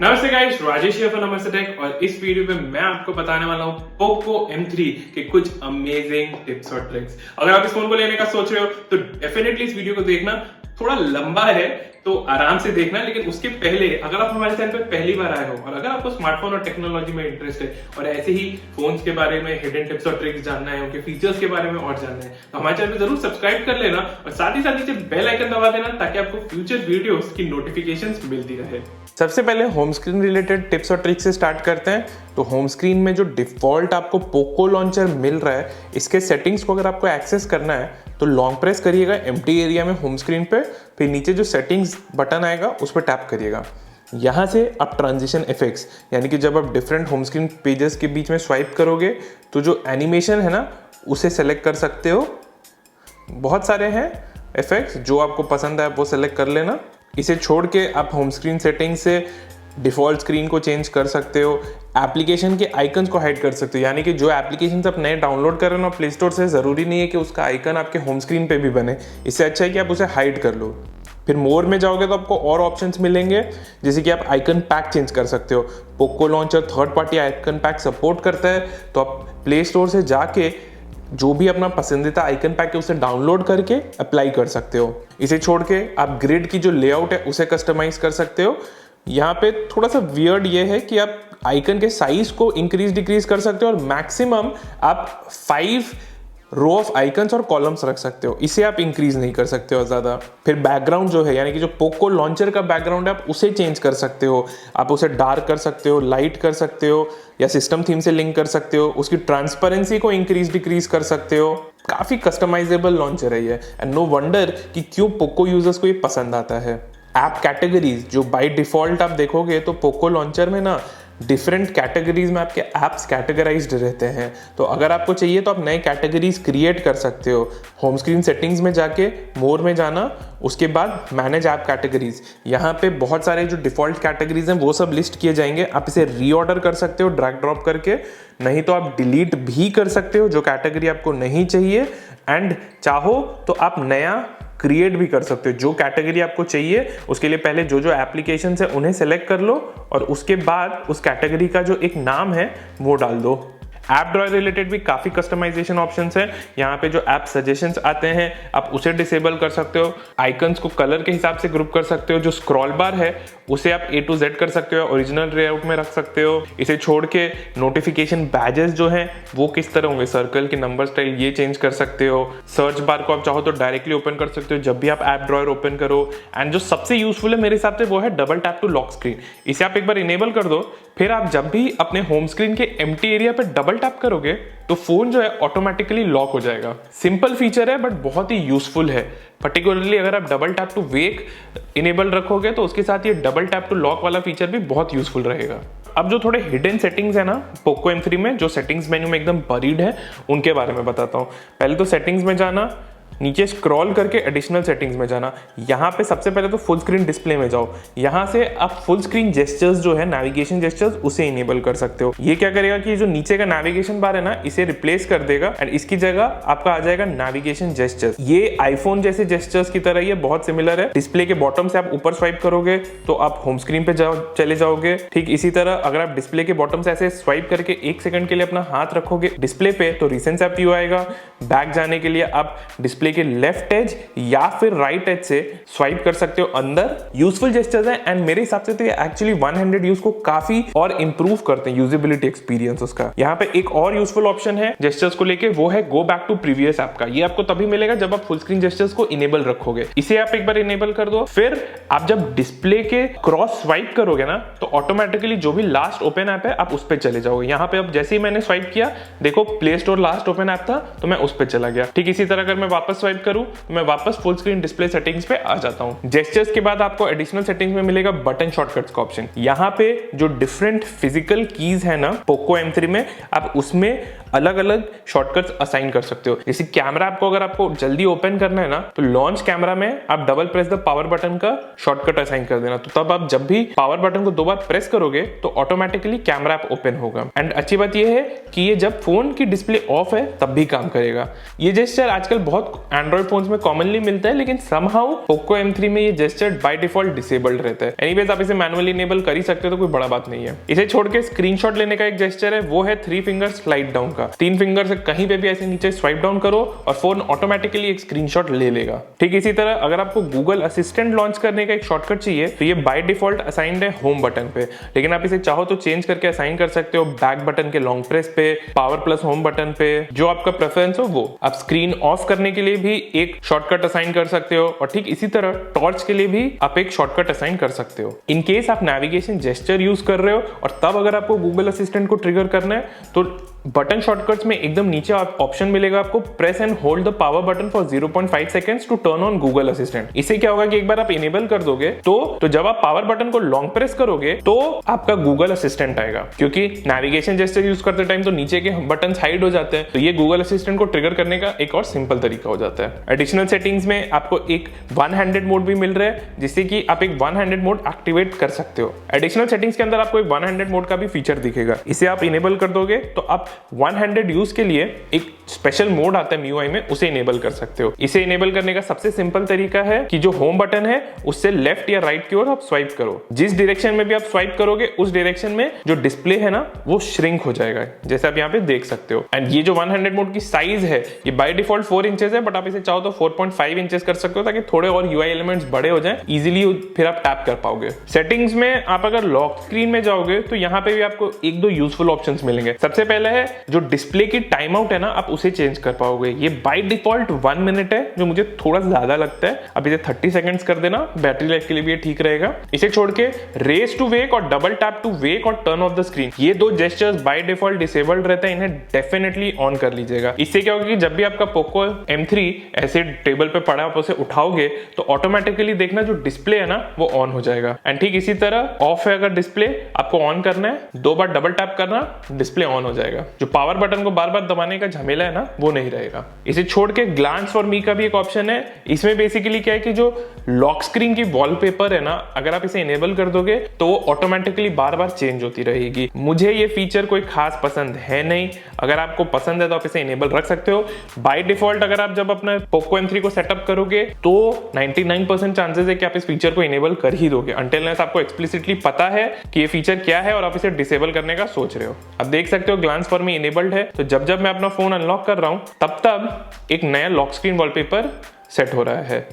नमस्ते guys, Rajesh here from नमस्ते take और इस वीडियो पे मैं आपको बताने वाला हूँ पोको M3 के कुछ अमेजिंग टिप्स और ट्रिक्स। अगर आप इस फोन को लेने का सोच रहे हो तो डेफिनेटली इस वीडियो को देखना। थोड़ा लंबा है तो आराम से देखना, लेकिन उसके पहले अगर आप हमारे चैनल पे पहली बार आए हो और अगर आपको स्मार्टफोन और टेक्नोलॉजी में इंटरेस्ट है और ऐसे ही फोन्स के बारे में हिडन टिप्स और ट्रिक्स जानना है, उनके फीचर्स के बारे में और जानना है, तो हमारे चैनल पे जरूर सब्सक्राइब कर लेना और साथ ही नीचे बेल आइकन दबा देना ताकि आपको फ्यूचर वीडियोस की नोटिफिकेशंस मिलती रहे। सबसे पहले होम स्क्रीन रिलेटेड टिप्स और ट्रिक्स से स्टार्ट करते हैं। तो होम स्क्रीन में जो डिफॉल्ट आपको पोको लॉन्चर मिल रहा है, इसके सेटिंग्स को अगर आपको एक्सेस करना है तो लॉन्ग प्रेस करिएगा एम्प्टी एरिया में होम स्क्रीन पे, फिर नीचे जो सेटिंग्स बटन आएगा उस पर टैप करिएगा। यहाँ से आप ट्रांजिशन इफेक्ट्स यानी कि जब आप डिफरेंट होम स्क्रीन पेजेस के बीच में स्वाइप करोगे तो जो एनिमेशन है ना उसे सेलेक्ट कर सकते हो। बहुत सारे हैं इफेक्ट्स, जो आपको पसंद है वो सेलेक्ट कर लेना। इसे छोड़ के आप होम स्क्रीन सेटिंग से डिफ़ॉल्ट स्क्रीन को चेंज कर सकते हो, एप्लीकेशन के आइकन्स को हाइड कर सकते हो, यानी कि जो एप्लीकेशन आप नए डाउनलोड कर रहे हो प्ले स्टोर से, ज़रूरी नहीं है कि उसका आइकन आपके होम स्क्रीन पे भी बने। इससे अच्छा है कि आप उसे हाइड कर लो। फिर मोर में जाओगे तो आपको और ऑप्शंस मिलेंगे, जैसे कि आप आइकन पैक चेंज कर सकते हो। Poco launcher third party icon pack support करता है, तो आप प्ले स्टोर से जाके जो भी अपना पसंदीदा आइकन पैक है उसे डाउनलोड करके अप्लाई कर सकते हो। इसे छोड़ के आप ग्रिड की जो लेआउट है उसे कस्टमाइज कर सकते हो। यहाँ पे थोड़ा सा वियर्ड ये है कि आप आइकन के साइज को इंक्रीज डिक्रीज कर सकते हो और मैक्सिमम आप 5 रो ऑफ आइकन्स और कॉलम्स रख सकते हो। इसे आप इंक्रीज नहीं कर सकते हो ज़्यादा। फिर बैकग्राउंड जो है, यानी कि जो पोको लॉन्चर का बैकग्राउंड है, आप उसे चेंज कर सकते हो। आप उसे डार्क कर सकते हो, लाइट कर सकते हो, या सिस्टम थीम से लिंक कर सकते हो। उसकी ट्रांसपेरेंसी को इंक्रीज डिक्रीज कर सकते हो। काफ़ी कस्टमाइजेबल लॉन्चर है ये, एंड नो वंडर कि क्यों पोको यूजर्स को ये पसंद आता है। ऐप कैटेगरीज जो बाय डिफॉल्ट आप देखोगे तो पोको लॉन्चर में ना डिफरेंट कैटेगरीज में आपके ऐप्स कैटेगराइज्ड रहते हैं। तो अगर आपको चाहिए तो आप नए कैटेगरीज क्रिएट कर सकते हो। होम स्क्रीन सेटिंग्स में जाके मोर में जाना, उसके बाद मैनेज ऐप कैटेगरीज। यहाँ पे बहुत सारे जो डिफॉल्ट कैटेगरीज हैं वो सब लिस्ट किए जाएंगे। आप इसे रीऑर्डर कर सकते हो ड्रैग ड्रॉप करके, नहीं तो आप डिलीट भी कर सकते हो जो कैटेगरी आपको नहीं चाहिए, एंड चाहो तो आप नया क्रिएट भी कर सकते हो। जो कैटेगरी आपको चाहिए उसके लिए पहले जो जो एप्लीकेशन है उन्हें सेलेक्ट कर लो और उसके बाद उस कैटेगरी का जो एक नाम है वो डाल दो। ऐप ड्रॉयर रिलेटेड भी काफ़ी कस्टमाइजेशन ऑप्शंस हैं। यहाँ पे जो ऐप सजेशंस आते हैं आप उसे डिसेबल कर सकते हो। आइकन्स को कलर के हिसाब से ग्रुप कर सकते हो। जो स्क्रॉल बार है उसे आप A to Z कर सकते हो, ओरिजिनल लेआउट में रख सकते हो। इसे छोड़ के नोटिफिकेशन बैजेस जो हैं वो किस तरह होंगे, सर्कल के नंबर स्टाइल, ये चेंज कर सकते हो। सर्च बार को आप चाहो तो डायरेक्टली ओपन कर सकते हो जब भी आप ऐप ड्रॉयर ओपन करो। एंड जो सबसे यूजफुल है मेरे हिसाब से वो है double tap to lock screen. इसे आप एक बार इनेबल कर दो, फिर आप जब भी अपने होम स्क्रीन के एम्प्टी एरिया पे डबल टैप करोगे तो फोन जो है ऑटोमेटिकली लॉक हो जाएगा। सिंपल फीचर है बट बहुत ही यूजफुल है। पर्टिकुलरली अगर आप double tap to wake enable रखोगे तो उसके साथ ये डबल टैप टू लॉक वाला फीचर भी बहुत यूजफुल रहेगा। अब जो थोड़े हिडन सेटिंग्स है ना पोको M3 में, जो सेटिंग्स मेन्यू में एकदम बरीड है, उनके बारे में बताता हूँ। पहले तो सेटिंग्स में जाना, नीचे स्क्रॉल करके एडिशनल सेटिंग्स में जाना। यहाँ पे सबसे पहले तो फुल स्क्रीन डिस्प्ले में जाओ। यहाँ से आप फुल स्क्रीन जेस्चर्स जो है, नेविगेशन जेस्चर्स, उसे इनेबल कर सकते हो। ये क्या करेगा कि जो नीचे का नेविगेशन बार है ना इसे रिप्लेस कर देगा एंड इसकी जगह आपका आ जाएगा नेविगेशन जेस्चर्स। ये आईफोन जैसे जेस्चर्स की तरह ही है, बहुत सिमिलर है। डिस्प्ले के बॉटम से आप ऊपर स्वाइप करोगे तो आप होम स्क्रीन पे चले जाओगे। ठीक इसी तरह अगर आप डिस्प्ले के बॉटम से ऐसे स्वाइप करके 1 सेकंड के लिए अपना हाथ रखोगे डिस्प्ले पे तो रिसेंट ऐप व्यू आएगा। बैक जाने के लिए आप डिस्प्ले के लेफ्ट एज या फिर राइट एज से स्वाइप कर सकते हो अंदर। यूजफुल जेस्चर्स हैं एंड मेरे हिसाब से तो ये एक्चुअली वन हैंडेड यूज को काफी और इंप्रूव करते हैं, यूजेबिलिटी एक्सपीरियंस उसका। यहाँ पे एक और यूजफुल ऑप्शन है जेस्चर्स को लेके, वो है go back to previous app का। ये आपको तभी मिलेगा जब आप फुल स्क्रीन जेस्चर्स को इनेबल रखोगे। इसे आप एक बार इनेबल कर दो, फिर आप जब डिस्प्ले के क्रॉस स्वाइप करोगे ना तो ऑटोमेटिकली जो भी लास्ट ओपन ऐप है आप उस पर चले जाओगे। यहाँ पे अब जैसे ही मैंने स्वाइप किया, देखो play store last open app था तो मैं उस पर चला गया। ठीक इसी तरह अगर मैं वापस स्वाइप करूं तो मैं वापस फुल स्क्रीन डिस्प्ले सेटिंग्स पे आ जाता हूं। जेस्चर्स के बाद आपको एडिशनल सेटिंग्स में मिलेगा बटन शॉर्टकट्स का ऑप्शन। यहाँ पे जो डिफरेंट फिजिकल कीज है ना पोको M3 में, आप उसमें अलग अलग शॉर्टकट्स असाइन कर सकते हो। जैसे कैमरा अगर आपको जल्दी ओपन करना है ना तो लॉन्च कैमरा में आप double press the power button का शॉर्टकट असाइन कर देना। तो तब आप जब भी पावर बटन को 2 बार प्रेस करोगे तो ऑटोमेटिकली कैमरा ऐप ओपन होगा। एंड अच्छी बात यह है कि ये जब फोन की डिस्प्ले ऑफ है तब भी काम करेगा। ये जेस्चर आजकल बहुत एंड्रॉइड फोन्स में कॉमनली मिलता है, लेकिन समहाउ पोको M3 में ये जेस्चर बाय डिफॉल्ट डिसेबल्ड रहता है। एनीवेज आप इसे मैनुअली इनेबल कर ही सकते हो, तो कोई बड़ा बात नहीं है। इसे छोड़ के स्क्रीनशॉट लेने का एक जेस्चर है, वो है 3 फिंगर स्लाइड डाउन का। 3 फिंगर से कहीं पे भी ऐसे नीचे स्वाइप डाउन करो और फोन ऑटोमेटिकली एक स्क्रीनशॉट ले लेगा। ठीक इसी तरह अगर आपको गूगल असिस्टेंट लॉन्च करने का एक शॉर्टकट चाहिए तो ये बाय डिफॉल्ट असाइंड है होम बटन पे, लेकिन आप इसे चाहो तो चेंज करके असाइन कर सकते हो बैक बटन के लॉन्ग प्रेस पे, पावर प्लस होम बटन पे, जो आपका प्रेफरेंस हो वो। आप स्क्रीन ऑफ करने के लिए भी एक शॉर्टकट असाइन कर सकते हो, और ठीक इसी तरह टॉर्च के लिए भी आप एक शॉर्टकट असाइन कर सकते हो। इन केस आप नेविगेशन जेस्चर यूज कर रहे हो और तब अगर आपको गूगल असिस्टेंट को ट्रिगर करना है तो बटन शॉर्टकट्स में एकदम नीचे ऑप्शन मिलेगा आपको, press and hold the power button for 0.5 seconds to turn on Google Assistant. इससे क्या होगा कि एक बार आप इनेबल कर दोगे तो जब आप पावर बटन को लॉन्ग प्रेस करोगे तो आपका गूगल असिस्टेंट आएगा, क्योंकि नेविगेशन जेस्चर यूज करते टाइम तो नीचे के बटन हाइड हो जाते हैं, तो ये गूगल असिस्टेंट को ट्रिगर करने का एक और सिंपल तरीका हो जाता है। एडिशनल सेटिंग्स में आपको एक वन हैंडेड मोड भी मिल रहा है, जिससे कि आप एक वन हैंडेड मोड एक्टिवेट कर सकते हो। एडिशनल सेटिंग्स के अंदर आपको एक वन हैंडेड मोड का भी फीचर दिखेगा। इसे आप इनेबल कर दोगे तो आप वन हैंडेड यूज के लिए एक स्पेशल मोड आता है MIUI में, उसे इनेबल कर सकते हो। इसे इनेबल करने का सबसे सिंपल तरीका है कि जो होम बटन है उससे लेफ्ट या राइट की ओर आप स्वाइप करो। जिस डायरेक्शन में भी आप स्वाइप करोगे उस डायरेक्शन में जो डिस्प्ले है ना वो श्रिंक हो जाएगा, जैसे आप यहाँ पे देख सकते हो। एंड ये जो वन हैंडेड मोड की साइज है ये बाय डिफॉल्ट 4 इंचेस है, बट आप इसे चाहो तो 4.5 इंचेस कर सकते हो, ताकि थोड़े और UI एलिमेंट्स बड़े हो जाएं, इजीली फिर आप टैप कर पाओगे। सेटिंग्स में आप अगर लॉक स्क्रीन में जाओगे तो यहाँ पे भी आपको एक दो यूजफुल ऑप्शंस मिलेंगे। सबसे पहले है जो डिस्प्ले की टाइम आउट है ना, आप उसे चेंज कर पाओगे। ये बाय डिफॉल्ट 1 मिनट है, जो मुझे थोड़ा ज्यादा लगता है। अब इसे 30 सेकंड्स कर देना, बैटरी लाइफ के लिए भी ये ठीक रहेगा। इसे छोड़ के रेस टू वेक और डबल टैप टू वेक और टर्न ऑफ द स्क्रीन, ये दो जेस्चर्स बाय डिफॉल्ट डिसेबल्ड रहते हैं, इन्हें डेफिनेटली ऑन कर लीजिएगा। इससे क्या होगा कि जब भी आपका पोको M3 ऐसे टेबल पे पड़ा आप उसे उठाओगे तो ऑटोमेटिकली देखना जो डिस्प्ले है ना वो ऑन हो जाएगा। एंड ठीक इसी तरह ऑफ है अगर डिस्प्ले, आपको ऑन करना है 2 बार डबल टैप करना, डिस्प्ले ऑन हो जाएगा। जो पावर बटन को बार बार दबाने का झमेला है ना वो नहीं रहेगा। इसे छोड़ के ग्लांस फॉर मी का भी एक ऑप्शन है। इसमें बेसिकली क्या है कि जो लॉक स्क्रीन की वॉलपेपर है ना, अगर आप इसे इनेबल कर दोगे तो वो ऑटोमेटिकली बार बार चेंज होती रहेगी। मुझे ये फीचर कोई खास पसंद है नहीं। अगर आपको पसंद है तो आप इसे इनेबल रख सकते हो। बाय डिफॉल्ट अगर आप जब अपना पोको M3 को सेटअप करोगे तो 99% चांसेस है कि आप इस फीचर को इनेबल कर ही दोगे, अनटिल अनलेस आपको एक्सप्लिसिटली पता है कि ये फीचर क्या है और आप इसे डिसेबल करने का सोच रहे हो। अब देख सकते हो ग्लांस फॉर मी इनेबल्ड है, तो जब जब मैं अपना फोन अनलॉक कर रहा हूं तब एक नया लॉक स्क्रीन वॉलपेपर सेट हो रहा है।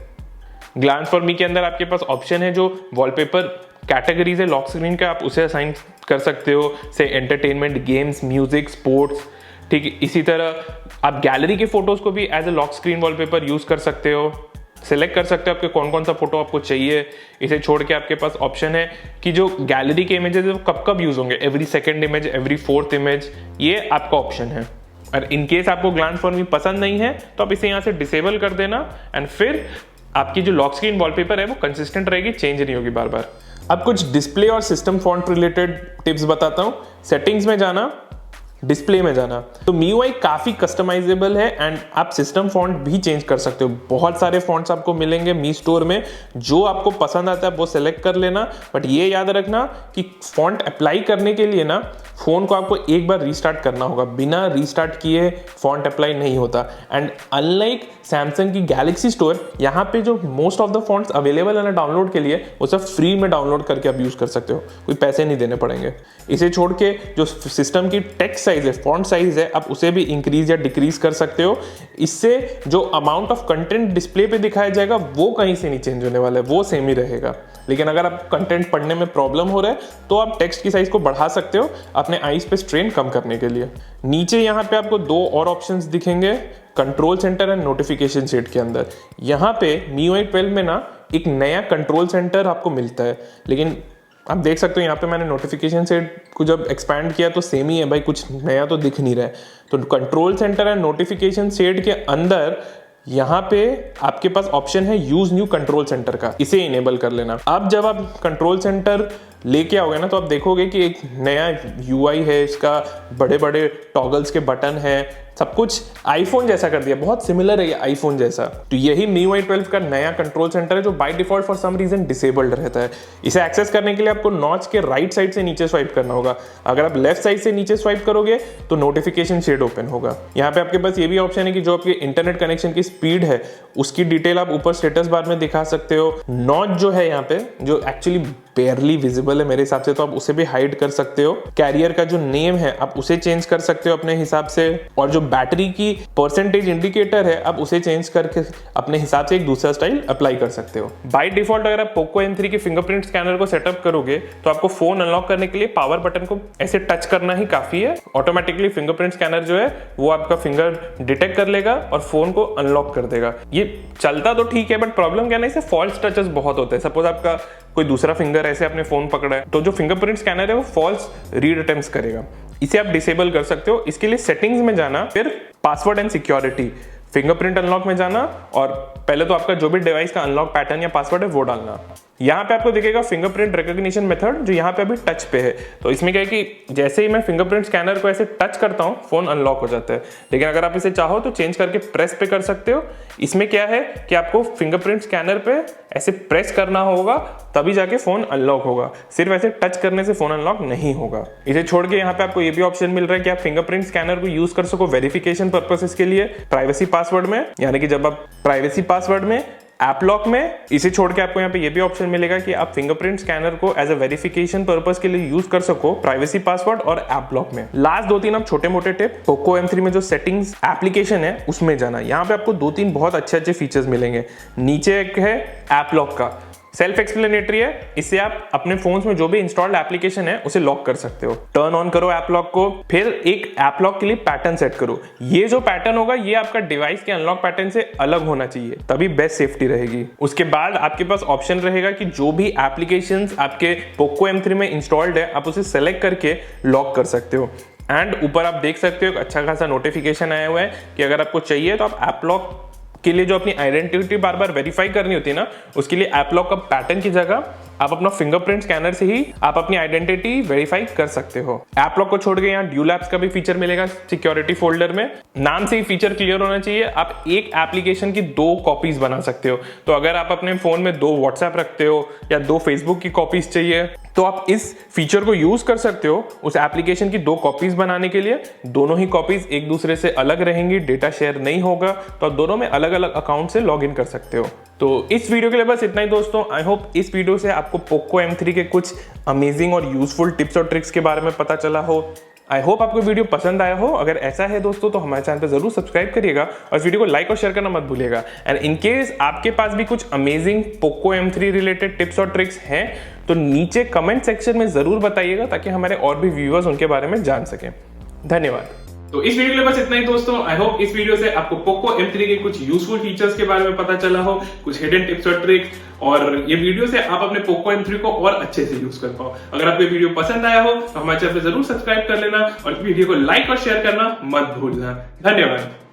ग्लांस फॉर मी के अंदर आपके पास ऑप्शन है जो वॉलपेपर कैटेगरीज है लॉक स्क्रीन का, आप उसे असाइन कर सकते हो, से एंटरटेनमेंट, गेम्स, म्यूजिक, स्पोर्ट्स। ठीक इसी तरह आप गैलरी के फोटोज को भी as a lock screen wallpaper use कर सकते हो। सिलेक्ट कर सकते हो आपके कौन कौन सा फोटो आपको चाहिए। इसे छोड़ के आपके पास ऑप्शन है कि जो गैलरी के इमेजेस है वो कब कब यूज होंगे, every second image, every fourth image, ये आपका ऑप्शन है। और इन केस आपको ग्लांस फॉर मी पसंद नहीं है तो आप इसे यहाँ से डिसेबल कर देना, एंड फिर आपकी जो लॉक स्क्रीन वॉलपेपर है वो कंसिस्टेंट रहेगी, चेंज नहीं होगी बार बार। अब कुछ डिस्प्ले और सिस्टम फॉन्ट रिलेटेड टिप्स बताता हूँ। सेटिंग्स में जाना, डिस्प्ले में जाना, तो MIUI काफी कस्टमाइजेबल है एंड आप सिस्टम फॉन्ट भी चेंज कर सकते हो। बहुत सारे फॉन्ट्स आपको मिलेंगे मी स्टोर में, जो आपको पसंद आता है वो सेलेक्ट कर लेना। बट ये याद रखना कि फॉन्ट अप्लाई करने के लिए ना फोन को आपको एक बार रीस्टार्ट करना होगा, बिना रीस्टार्ट किए फॉन्ट अप्लाई नहीं होता। एंड अनलाइक सैमसंग की गैलेक्सी स्टोर, यहाँ पे जो most of the fonts available है ना डाउनलोड के लिए, वो सब फ्री में डाउनलोड करके आप यूज कर सकते हो, कोई पैसे नहीं देने पड़ेंगे। इसे छोड़ के जो सिस्टम की टेक्स्ट साइज है, फॉन्ट साइज है, आप उसे भी इंक्रीज या डिक्रीज कर सकते हो। इससे जो अमाउंट ऑफ कंटेंट डिस्प्ले पे दिखाया जाएगा वो कहीं से नहीं चेंज होने वाला है, वो सेम ही रहेगा। लेकिन अगर आप कंटेंट पढ़ने में प्रॉब्लम हो रहा है तो आप टेक्स्ट की साइज को बढ़ा सकते हो अपने आईज पे स्ट्रेन कम करने के लिए। नीचे यहाँ पे आपको 2 और ऑप्शंस दिखेंगे, control centre and notification set के अंदर। यहाँ पे MIUI 12 में ना एक नया कंट्रोल सेंटर आपको मिलता है, लेकिन आप देख सकते हो यहाँ पे मैंने नोटिफिकेशन सेट को जब एक्सपैंड किया तो सेम ही है भाई, कुछ नया तो दिख नहीं रहा है। तो control centre and notification set के अंदर यहाँ पे आपके पास ऑप्शन है यूज न्यू कंट्रोल सेंटर का, इसे इनेबल कर लेना। अब जब आप कंट्रोल सेंटर लेके आओगे ना तो आप देखोगे कि एक नया UI है, इसका बड़े बड़े टॉगल्स के बटन है, सब कुछ आईफोन जैसा कर दिया, बहुत सिमिलर है ये आईफोन जैसा। तो यही MIUI 12 का नया कंट्रोल सेंटर है जो by default for some reason disabled रहता है। इसे एक्सेस करने के लिए आपको नॉच के राइट साइड से नीचे स्वाइप करना होगा। अगर आप लेफ्ट साइड से नीचे स्वाइप करोगे तो नोटिफिकेशन शेड ओपन होगा। यहाँ पे आपके पास ये भी ऑप्शन है कि जो आपके इंटरनेट कनेक्शन की स्पीड है उसकी डिटेल आप ऊपर स्टेटस बार में दिखा सकते हो। नॉच जो है यहाँ पे जो एक्चुअली बेयरली विजिबल है मेरे हिसाब से, तो आप उसे भी हाइड कर सकते हो। कैरियर का जो नेम है आप उसे चेंज कर सकते हो अपने हिसाब से, और जो बैटरी की परसेंटेज इंडिकेटर है आप उसे चेंज करके अपने हिसाब से एक दूसरा स्टाइल अप्लाई कर सकते हो। बाय डिफॉल्ट अगर आप पोको M3 के फिंगरप्रिंट स्कैनर को सेटअप करोगे तो आपको फोन अनलॉक करने के लिए पावर बटन को ऐसे टच करना ही काफी है। ऑटोमेटिकली फिंगरप्रिंट स्कैनर जो है वो आपका फिंगर डिटेक्ट कर लेगा और फोन को अनलॉक कर देगा। ये चलता तो ठीक है, बट प्रॉब्लम क्या है ना, इसे फॉल्स टचेस बहुत होते हैं। सपोज आपका कोई दूसरा फिंगर ऐसे अपने फोन पकड़ा है तो जो फिंगरप्रिंट स्कैनर है वो फॉल्स रीड अटेम्प्ट्स करेगा। इसे आप डिसेबल कर सकते हो। इसके लिए सेटिंग्स में जाना, फिर password and security, fingerprint unlock में जाना और पहले तो आपका जो भी डिवाइस का अनलॉक पैटर्न या पासवर्ड है वो डालना। यहाँ पे आपको दिखेगा फिंगरप्रिंट रिकॉग्निशन मेथड जो यहाँ पे अभी टच पे है। तो इसमें क्या है कि जैसे ही मैं फिंगरप्रिंट स्कैनर को ऐसे टच करता हूँ फोन अनलॉक हो जाता है। लेकिन अगर आप इसे चाहो तो चेंज करके प्रेस पे कर सकते हो। इसमें क्या है कि आपको फिंगरप्रिंट स्कैनर पे ऐसे प्रेस करना होगा तभी जाके फोन अनलॉक होगा, सिर्फ ऐसे टच करने से फोन अनलॉक नहीं होगा। इसे छोड़ के यहाँ पे आपको ये भी ऑप्शन मिल रहा है कि आप फिंगरप्रिंट स्कैनर को यूज कर सको वेरिफिकेशन पर्पसेस के लिए प्राइवेसी पासवर्ड में, यानी कि जब आप प्राइवेसी पासवर्ड में ऐप लॉक में, इसे छोड़ के आपको यहाँ पे ये भी ऑप्शन मिलेगा कि आप फिंगरप्रिंट स्कैनर को एज अ वेरिफिकेशन पर्पस के लिए यूज कर सको प्राइवेसी पासवर्ड और ऐप लॉक में। लास्ट 2-3 आप छोटे मोटे टिप, पोको M3 में जो सेटिंग्स एप्लीकेशन है उसमें जाना। यहाँ पे आपको 2-3 बहुत अच्छे फीचर्स मिलेंगे। नीचे एक है ऐप लॉक का, सेल्फ एक्सप्लेनेटरी है, इससे आप अपने फोन्स में जो भी इंस्टॉल्ड एप्लीकेशन है उसे लॉक कर सकते हो। टर्न ऑन करो ऐप लॉक को, फिर एक ऐप लॉक के लिए पैटर्न सेट करो। ये जो पैटर्न होगा ये आपका डिवाइस के अनलॉक पैटर्न से अलग होना चाहिए, तभी बेस्ट सेफ्टी रहेगी। उसके बाद आपके पास ऑप्शन रहेगा कि जो भी एप्लीकेशंस आपके पोको M3 में इंस्टॉल्ड है आप उसे सेलेक्ट करके लॉक कर सकते हो। एंड ऊपर आप देख सकते हो अच्छा खासा नोटिफिकेशन आया हुआ है कि अगर आपको चाहिए तो आप ऐप लॉक के लिए जो अपनी आइडेंटिटी बार बार वेरीफाई करनी होती है ना, उसके लिए ऐप लॉक का पैटर्न की जगह आप अपना फिंगरप्रिंट स्कैनर से ही आप अपनी आइडेंटिटी वेरीफाई कर सकते हो। ऐप लॉक को छोड़ के यहाँ ड्यूल ऐप्स का भी फीचर मिलेगा सिक्योरिटी फोल्डर में। नाम से ही फीचर क्लियर होना चाहिए, आप एक एप्लीकेशन की 2 कॉपीज बना सकते हो। तो अगर आप अपने फोन में 2 व्हाट्सएप रखते हो या 2 फेसबुक की कॉपीज चाहिए तो आप इस फीचर को यूज कर सकते हो उस एप्लीकेशन की 2 कॉपीज बनाने के लिए। दोनों ही कॉपीज एक दूसरे से अलग रहेंगी, डेटा शेयर नहीं होगा, तो आप दोनों में अलग अलग अकाउंट से लॉग इन कर सकते हो। तो इस वीडियो के लिए बस इतना ही दोस्तों। आई होप इस वीडियो से आपको पोको M3 के कुछ अमेजिंग और यूजफुल टिप्स और ट्रिक्स के बारे में पता चला हो। आई होप आपको वीडियो पसंद आया हो। अगर ऐसा है दोस्तों तो हमारे चैनल पर जरूर सब्सक्राइब करिएगा और इस वीडियो को लाइक और शेयर करना मत भूलिएगा। एंड इन केस आपके पास भी कुछ amazing Poco M3 related tips और ट्रिक्स हैं तो नीचे कमेंट सेक्शन में जरूर बताइएगा ताकि हमारे और भी व्यूअर्स उनके बारे में जान सकें। धन्यवाद। तो इस वीडियो के लिए बस इतना ही दोस्तों। आई होप इस वीडियो से आपको पोको M3 के कुछ यूजफुल फीचर्स के बारे में पता चला हो, कुछ हिडन टिप्स और ट्रिक्स, और ये वीडियो से आप अपने पोको M3 को और अच्छे से यूज कर पाओ। अगर आपको ये वीडियो पसंद आया हो तो हमारे चैनल पे जरूर सब्सक्राइब कर लेना और वीडियो को लाइक और शेयर करना मत भूलना। धन्यवाद।